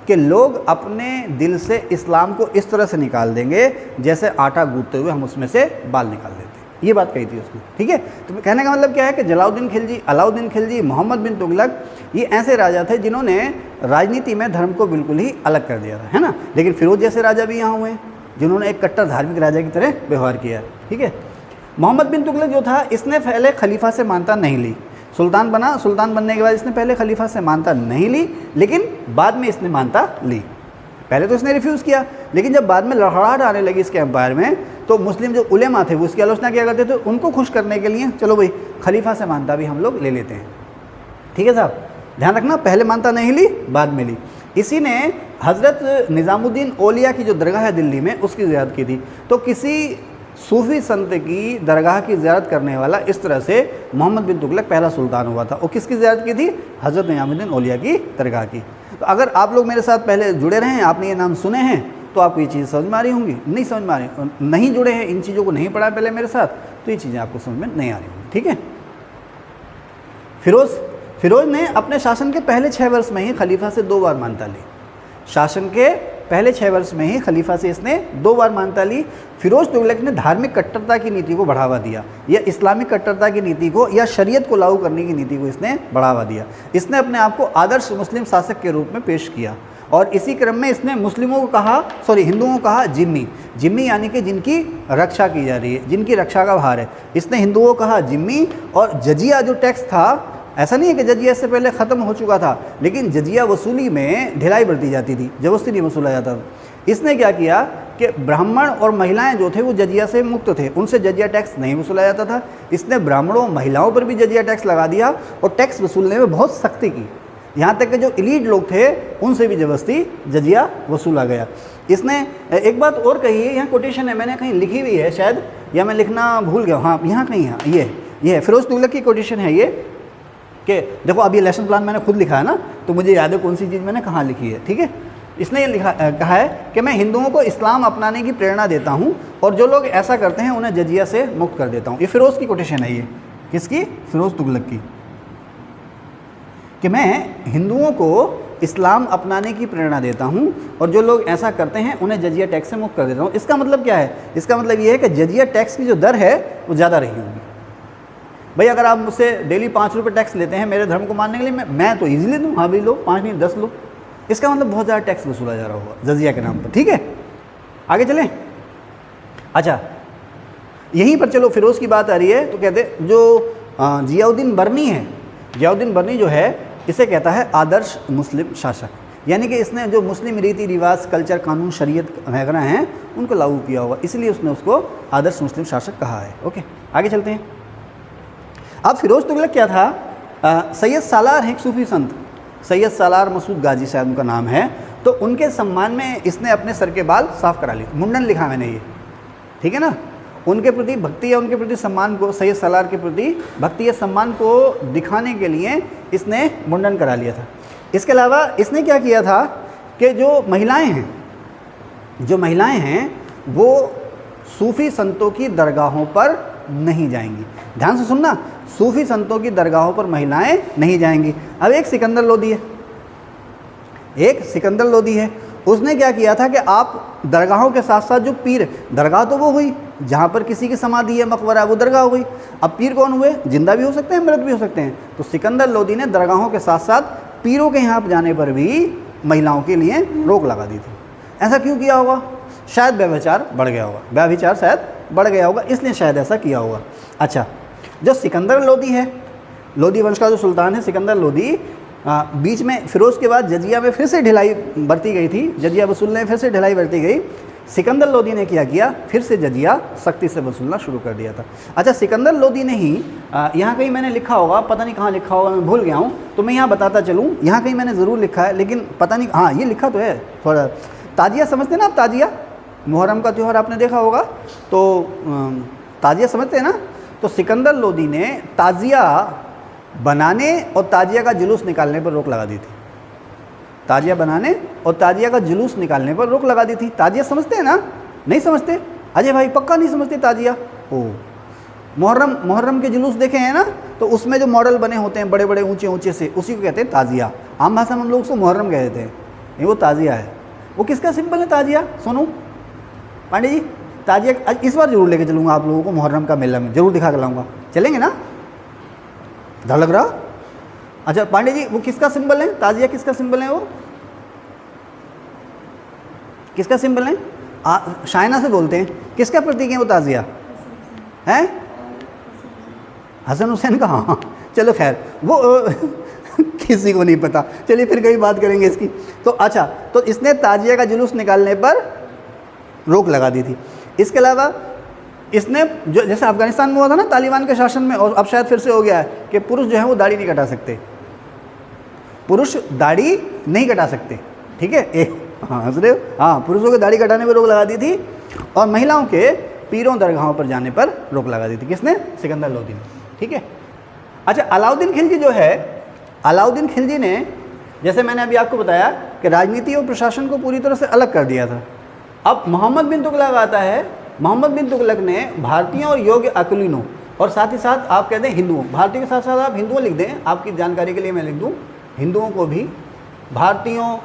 A: कि लोग अपने दिल से इस्लाम को इस तरह से निकाल देंगे जैसे आटा गूंथते हुए हम उसमें से बाल निकाल देते हैं। ये बात कही थी उसने। ठीक है, तो कहने का मतलब क्या है कि जलालुद्दीन खिलजी, अलाउद्दीन खिलजी, मोहम्मद बिन तुगलक, ये ऐसे राजा थे जिन्होंने राजनीति में धर्म को बिल्कुल ही अलग कर दिया था, है ना। लेकिन फिरोज जैसे राजा भी यहाँ हुए जिन्होंने एक कट्टर धार्मिक राजा की तरह व्यवहार किया। ठीक है, मोहम्मद बिन तुगलक जो था, इसने पहले खलीफा से मानता नहीं ली। सुल्तान बना, सुल्तान बनने के बाद इसने पहले खलीफा से मानता नहीं ली, लेकिन बाद में इसने मानता ली। पहले तो इसने रिफ्यूज़ किया, लेकिन जब बाद में लड़खड़ाहट आने लगी इसके एम्पायर में, तो मुस्लिम जो उलेमा थे वो इसकी आलोचना किया करते थे। उनको खुश करने के लिए चलो भाई खलीफा से मानता भी हम लोग ले लेते हैं। ठीक है साहब, ध्यान रखना, पहले मानता नहीं ली, बाद में ली। इसी ने हज़रत निज़ामुद्दीन औलिया की जो दरगाह है दिल्ली में, उसकी ज़ियारत की थी। तो किसी सूफ़ी संत की दरगाह की ज़ियारत करने वाला इस तरह से मोहम्मद बिन तुगलक पहला सुल्तान हुआ था। और किसकी ज़ियारत की थी? हज़रत निज़ामुद्दीन औलिया की दरगाह की। तो अगर आप लोग मेरे साथ पहले जुड़े रहे हैं, आपने ये नाम सुने हैं, तो आपको ये चीज़ समझ में आ रही होंगी। नहीं समझ में आ रही, नहीं जुड़े हैं, इन चीज़ों को नहीं पढ़ा पहले मेरे साथ, तो ये चीज़ें आपको समझ में नहीं आ रही होंगी। ठीक है, फिरोज ने अपने शासन के पहले 6 वर्ष में ही खलीफा से 2 बार मानता ली। शासन के पहले 6 वर्ष में ही खलीफा से इसने 2 बार मानता ली। फिरोज तुगलक ने धार्मिक कट्टरता की नीति को बढ़ावा दिया, या इस्लामिक कट्टरता की नीति को, या शरीयत को लागू करने की नीति को इसने बढ़ावा दिया। इसने अपने आप को आदर्श मुस्लिम शासक के रूप में पेश किया। और इसी क्रम में इसने मुस्लिमों को कहा, हिंदुओं को कहा जिम्मी। जिम्मी यानी कि जिनकी रक्षा की जा रही है, जिनकी रक्षा का भार है। इसने हिंदुओं को कहा जिम्मी। और जजिया जो टैक्स था, ऐसा नहीं है कि जजिया इससे पहले ख़त्म हो चुका था, लेकिन जजिया वसूली में ढिलाई बरती जाती थी, जबरदस्ती नहीं वसूला जाता था। इसने क्या किया कि ब्राह्मण और महिलाएं जो थे वो जजिया से मुक्त थे, उनसे जजिया टैक्स नहीं वसूला जाता था। इसने ब्राह्मणों महिलाओं पर भी जजिया टैक्स लगा दिया और टैक्स वसूलने में बहुत सख्ती की। यहाँ तक कि जो एलीट लोग थे उनसे भी जबरदस्ती जजिया वसूला गया। इसने एक बात और कही है, यहाँ कोटेशन है, मैंने कहीं लिखी हुई है शायद, या मैं लिखना भूल गया। हाँ, यहाँ कहीं है, ये है फिरोज तुगलक की कोटेशन है ये, कि देखो अब ये लेसन प्लान मैंने खुद लिखा है ना, तो मुझे याद है कौन सी चीज़ मैंने कहाँ लिखी है। ठीक है, इसने ये कहा है कि मैं हिंदुओं को इस्लाम अपनाने की प्रेरणा देता हूँ और जो लोग ऐसा करते हैं उन्हें जजिया से मुक्त कर देता हूँ। ये फिरोज़ की कोटेशन है, ये किसकी? फिरोज तुगलक की, कि मैं हिंदुओं को इस्लाम अपनाने की प्रेरणा देता हूँ और जो लोग ऐसा करते हैं उन्हें जजिया टैक्स से मुक्त कर देता हूँ। इसका मतलब क्या है? इसका मतलब ये है कि जजिया टैक्स की जो दर है वो ज़्यादा रही होगी। भाई अगर आप मुझसे डेली 5 रुपये टैक्स लेते हैं मेरे धर्म को मानने के लिए, मैं तो ईजिली दूँ, हाँ भी लो, 5 नहीं 10 लो। इसका मतलब बहुत ज़्यादा टैक्स वसूला जा रहा होगा जजिया के नाम पर। ठीक है, आगे चलें। अच्छा, यहीं पर चलो फिरोज़ की बात आ रही है, तो कहते जो जियाउद्दीन बर्नी है, जियाउद्दीन बर्नी जो है इसे कहता है आदर्श मुस्लिम शासक, यानी कि इसने जो मुस्लिम रीति रिवाज, कल्चर, कानून, शरीयत वगैरह हैं उनको लागू किया होगा, इसलिए उसने उसको आदर्श मुस्लिम शासक कहा है। ओके, आगे चलते हैं। अब फिरोज तुगलक क्या था? सैयद सालार हैं एक सूफी संत, सैयद सालार मसूद गाजी शायद उनका नाम है। तो उनके सम्मान में इसने अपने सर के बाल साफ़ करा लिए, मुंडन लिखा मैंने ये, ठीक है ना। उनके प्रति भक्ति या उनके प्रति सम्मान को, सैयद सलार के प्रति भक्ति या सम्मान को दिखाने के लिए इसने मुंडन करा लिया था। इसके अलावा इसने क्या किया था कि जो महिलाएं हैं वो सूफ़ी संतों की दरगाहों पर नहीं जाएंगी। ध्यान से सुनना, सूफ़ी संतों की दरगाहों पर महिलाएं नहीं जाएंगी। अब एक सिकंदर लोदी है, उसने क्या किया था कि आप दरगाहों के साथ साथ जो पीर, दरगाह तो वो हुई जहाँ पर किसी की समाधि है, मकबरा, वो दरगाह हुई। अब पीर कौन हुए? जिंदा भी हो सकते हैं, मृत भी हो सकते हैं। तो सिकंदर लोदी ने दरगाहों के साथ साथ पीरों के यहाँ जाने पर भी महिलाओं के लिए रोक लगा दी थी। ऐसा क्यों किया होगा? शायद व्यभिचार बढ़ गया होगा, इसलिए शायद ऐसा किया होगा। अच्छा, जो सिकंदर लोदी है, लोदी वंश का जो सुल्तान है सिकंदर लोदी, बीच में फिरोज़ के बाद जजिया में फिर से ढिलाई बरती गई थी, जजिया वसूलने में फिर से ढिलाई बरती गई। सिकंदर लोदी ने क्या किया? फिर से जजिया सख्ती से वसूलना शुरू कर दिया था। अच्छा, सिकंदर लोदी ने ही यहाँ कहीं मैंने लिखा होगा, पता नहीं कहाँ लिखा होगा, मैं भूल गया हूँ, तो मैं यहाँ बताता चलूँ। यहाँ कहीं मैंने ज़रूर लिखा है, लेकिन पता नहीं, हाँ ये लिखा तो है थोड़ा। ताजिया समझते ना आप? ताजिया मुहर्रम का त्यौहार आपने देखा होगा, तो ताजिया समझते हैं ना? तो सिकंदर लोदी ने ताजिया बनाने और ताजिया का जुलूस निकालने पर रोक लगा दी थी। ताजिया बनाने और ताजिया का जुलूस निकालने पर रोक लगा दी थी। ताजिया समझते हैं ना? नहीं समझते? अजय भाई पक्का नहीं समझते ताजिया? ओ, मुहर्रम के जुलूस देखे हैं ना, तो उसमें जो मॉडल बने होते हैं बड़े बड़े ऊंचे ऊंचे से, उसी को कहते हैं ताजिया। आम भाषा में हम लोग उसको मुहर्रम कह देते हैं, नहीं वो ताजिया है। वो किसका सिंबल है ताजिया? सोनू पांडे जी, ताजिया इस बार जरूर लेके चलूँगा आप लोगों को, मुहर्रम का मेला में जरूर दिखा के लाऊंगा। चलेंगे ना? डर लग रहा? अच्छा पांडे जी, वो किसका सिंबल है? ताजिया किसका सिंबल है? वो किसका सिंबल है? शायना से बोलते हैं, किसका प्रतीक है वो ताजिया? है हसन हुसैन का? हाँ चलो खैर, वो किसी को नहीं पता, चलिए फिर कभी बात करेंगे इसकी। तो अच्छा, तो इसने ताजिया का जुलूस निकालने पर रोक लगा दी थी। इसके अलावा इसने जो जैसे अफगानिस्तान में हुआ था ना तालिबान के शासन में, और अब शायद फिर से हो गया है कि पुरुष जो है वो दाढ़ी नहीं कटा सकते, पुरुष दाढ़ी नहीं कटा सकते, ठीक है? एक हाँ हंस रहे हो? हाँ, पुरुषों की दाढ़ी कटाने पर रोक लगा दी थी, और महिलाओं के पीरों दरगाहों पर जाने पर रोक लगा दी थी। किसने? सिकंदर लोदी ने, ठीक है? अच्छा, अलाउद्दीन खिलजी जो है, अलाउद्दीन खिलजी ने, जैसे मैंने अभी आपको बताया कि राजनीति और प्रशासन को पूरी तरह से अलग कर दिया था। अब मोहम्मद बिन तुगलक आता है, मोहम्मद बिन तुगलक ने भारतीयों और योग्य अकुलीनों, और साथ ही साथ आप कहते हैं हिंदुओं, भारतीयों के साथ साथ आप हिंदुओं लिख दें, आपकी जानकारी के लिए मैं लिख दूं, हिंदुओं को भी भारतीयों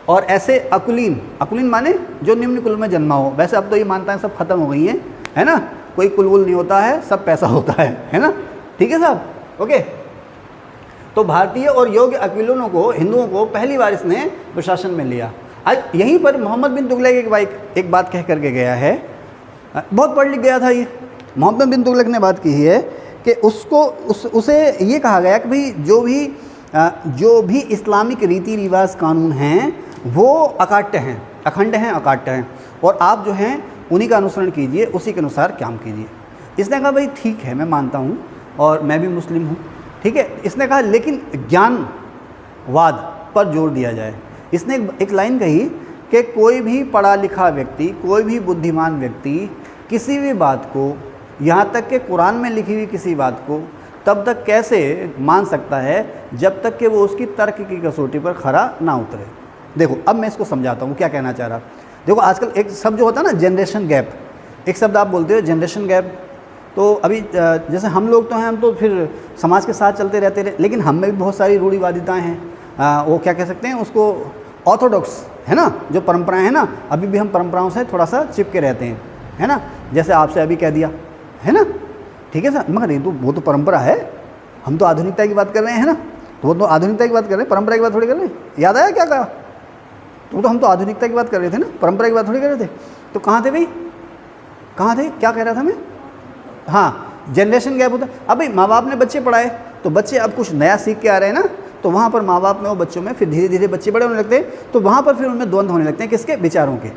A: और ऐसे अकुलीन, अकुलीन माने जो निम्न कुल में जन्मा हो। वैसे अब तो ये मानता है सब खत्म हो गई हैं, है ना? कोई कुलवुल नहीं होता है, सब पैसा होता है ना? ठीक है साहब, ओके। तो भारतीय और योग्य अकुलीनों को, हिंदुओं को पहली बार इसने प्रशासन में लिया। आज यहीं पर मोहम्मद बिन तुगलक एक बात कह करके गया है, बहुत पढ़ लिख गया था ये। मोहम्मद बिन तुगलक ने बात की है कि उसे ये कहा गया कि भाई जो भी इस्लामिक रीति रिवाज कानून हैं वो अकाट्य हैं, अखंड हैं, अकाट्य हैं, और आप जो हैं उन्हीं का अनुसरण कीजिए, उसी के अनुसार काम कीजिए। इसने कहा भाई ठीक है, मैं मानता हूँ और मैं भी मुस्लिम हूँ, ठीक है। इसने कहा लेकिन ज्ञानवाद पर जोर दिया जाए। इसने एक लाइन कही कि कोई भी पढ़ा लिखा व्यक्ति, कोई भी बुद्धिमान व्यक्ति किसी भी बात को, यहाँ तक कि कुरान में लिखी हुई किसी बात को, तब तक कैसे मान सकता है जब तक कि वो उसकी तर्क की कसौटी पर खरा ना उतरे। देखो अब मैं इसको समझाता हूँ क्या कहना चाह रहा। देखो आजकल एक शब्द जो होता है ना जनरेशन गैप, एक शब्द आप बोलते हो जनरेशन गैप। तो अभी जैसे हम लोग तो हैं, हम तो फिर समाज के साथ चलते रहते रहे, लेकिन हम में भी बहुत सारी रूढ़िवादिताएँ हैं। वो क्या कह सकते हैं उसको, ऑर्थोडॉक्स है ना, जो परंपराएं हैं ना, अभी भी हम परंपराओं से थोड़ा सा चिपके रहते हैं, है ना। जैसे आपसे अभी कह दिया, है ना, ठीक है सर, मगर ये तो वो तो परंपरा है, हम तो आधुनिकता की बात कर रहे हैं, है ना। तो वो तो आधुनिकता की बात कर रहे हैं, परंपरा की बात थोड़ी कर रहे हैं। याद आया क्या कहा? तो हम तो आधुनिकता की बात कर रहे थे ना, परंपरा की बात थोड़ी कर रहे थे। तो कहाँ थे भाई, कहाँ थे, क्या कह रहा था मैं? हाँ, जनरेशन गैप होता। अब भाई माँ बाप ने बच्चे पढ़ाए, तो बच्चे अब कुछ नया सीख के आ रहे हैं ना, तो वहाँ पर माँ बाप में वो बच्चों में फिर धीरे धीरे बच्चे बड़े होने लगते हैं, तो वहाँ पर फिर उनमें द्वंद्व होने लगते हैं। किसके? विचारों के।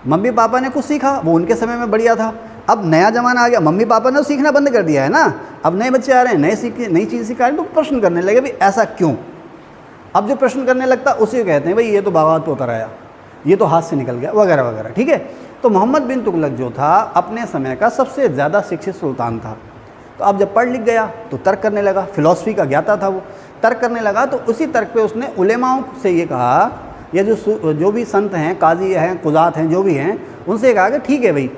A: मम्मी पापा ने कुछ सीखा, वो उनके समय में बढ़िया था, अब नया ज़माना आ गया, मम्मी पापा ने सीखना बंद कर दिया है ना, अब नए बच्चे आ रहे हैं, नई चीज़ सिखा रहे हैं, तो प्रश्न करने लगे भाई ऐसा क्यों। अब जो प्रश्न करने लगता उसी को कहते हैं भाई ये तो बगावत पे उतर आया, ये तो हाथ से निकल गया, वगैरह वगैरह, ठीक है। तो मोहम्मद बिन तुगलक जो था अपने समय का सबसे ज़्यादा शिक्षित सुल्तान था। तो अब जब पढ़ लिख गया तो तर्क करने लगा, फिलॉसफी का ज्ञाता था वो, तर्क करने लगा। तो उसी तर्क पे उसने उलेमाओं से ये कहा, ये जो भी संत हैं, काजी हैं, कुज़ात हैं, जो भी हैं, उनसे कहा कि ठीक है भाई,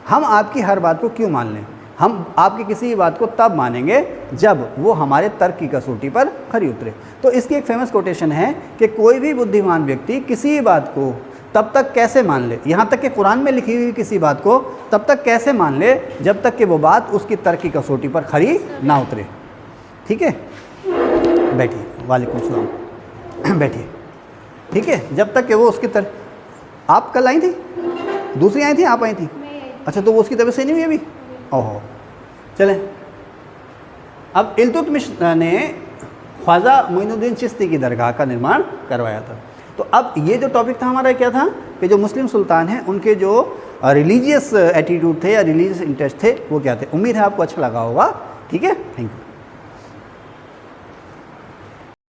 A: हम आपकी हर बात को क्यों मान लें, हम आपकी किसी भी बात को तब मानेंगे जब वो हमारे तर्क की कसौटी पर खरी उतरे। तो इसकी एक फेमस कोटेशन है कि कोई भी बुद्धिमान व्यक्ति किसी भी बात को तब तक कैसे मान ले, यहाँ तक कि कुरान में लिखी हुई किसी बात को तब तक कैसे मान ले जब तक कि वो बात उसकी तर्क की कसौटी पर खरी ना उतरे। ठीक है, बैठिए, वालेकुम सलाम, बैठिए। ठीक है, जब तक कि वो उसकी तर्क, आप कल आई थी, दूसरी आई थी, आप आई थी, अच्छा, तो वो उसकी तबीयत सही नहीं हुई अभी? ओहो, चलें। अब इल्तुतमिश ने ख्वाजा मोइनुद्दीन चिश्ती की दरगाह का निर्माण करवाया था। तो अब ये जो टॉपिक था हमारा क्या था कि जो मुस्लिम सुल्तान हैं उनके जो रिलीजियस एटीट्यूड थे या रिलीजियस इंटरेस्ट थे वो क्या थे। उम्मीद है आपको अच्छा लगा होगा। ठीक है, थैंक यू।